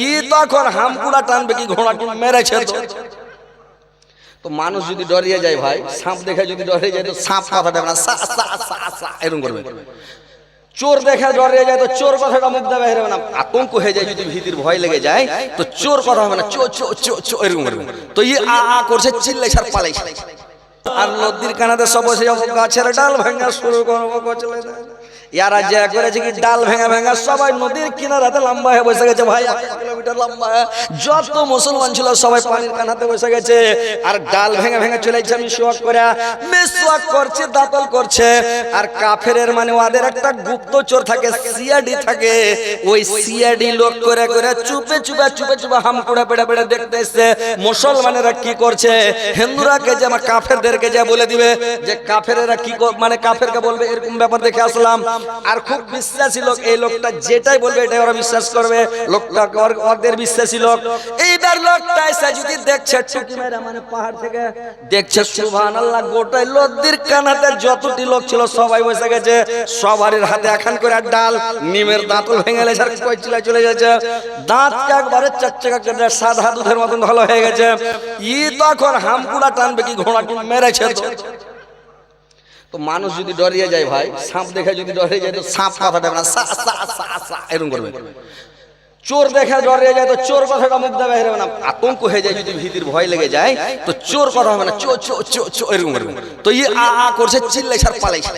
ই তখন হামকুড়া টানবে কি ঘোড়াটি মেরেছে তো মানুষ যদি ডরিয়ে যায় ভাই, সাপ দেখে যদি ডরিয়ে যায় তো সাপ কথাটা না সা সা সা সা এরকম করবে। চোর দেখে ডরিয়ে যায় তো চোর কথাটা মুখ দেবে হবে না। আতঙ্ক হয়ে যায় যদি ভীতির ভয় লেগে যায় তো চোর কথা হবে না চো চো চো চো এরকম করবে। তো ই আ আ করছে, চিল্লাইছে আর পালাইছে। আর নদীর কানাতে সব বসে যাবো, গাছের ডাল ভাঙা শুরু করবো কচলে। ইয়ারা যা করেছে কি ডাল ভেঙা ভেঙা সবাই নদীর কিনারাতে লম্বা হয়ে বসে গেছে ভাই, 1 কিলোমিটার লম্বা। যত মুসলমান ছিল সবাই পানির কানাতে বসে গেছে আর ডাল ভেঙা ভেঙা চলে যাচ্ছে। মিসওয়াক করে মিসওয়াক করছে, দাঁতল করছে। আর কাফেরের মানে ওদের একটা গুপ্তচর থাকে, সিআইডি থাকে, ওই সিআইডি লোক করে করে চুপে চুপে চুপে চুপে হামকুড়া পেড়া পেড়া দেখতে এসছে মুসলমানেরা কি করছে। হিন্দুরাকে যে আমার কাফেরদেরকে যা বলে দিবে যে কাফেরেরা কি মানে কাফেরকে বলবে, এরকম ব্যাপার দেখে আসলাম। আর খুব বিশ্বাসী লোক এই লোকটা, যেটাই বলবে এটাই ওরা বিশ্বাস করবে। লোকটা ওদের বিশ্বাসী লোক। এইবার লোকটা এসে যদি দেখছে টুকি মেরা মানে পাহাড় থেকে দেখছে, সুবহানাল্লাহ, গোটাই নদীর কানাতে যতটি লোক ছিল সবাই বসে গেছে। সবারই হাতে এখন করে ডাল, নিমের দাঁতল ভেঙে গেছে আর কই চিলা চলে যাচ্ছে। দাঁত একবারে চকচকা করে সাদা দুধের মতন ভালো হয়ে গেছে। ই তখন হামকুড়া টানবে কি ঘোড়াটি মেরেছে তো মানুষ যদি ডরিয়ে যায় ভাই, সাপ দেখে যদি ডরিয়ে যায় তো সাপ কথাটা না সা সা সা সা এরকম করবে। চোর দেখে ডরিয়ে যায় তো চোর কথাটা মুখ দেবে হবে না। আতঙ্ক হয়ে যায় যদি ভীতির ভয় লেগে যায় তো চোর কথা হবে না চো চো চো চো এরকম করবে। তো ই আ আ করছে, চিল্লাইছে আর পালাইছে।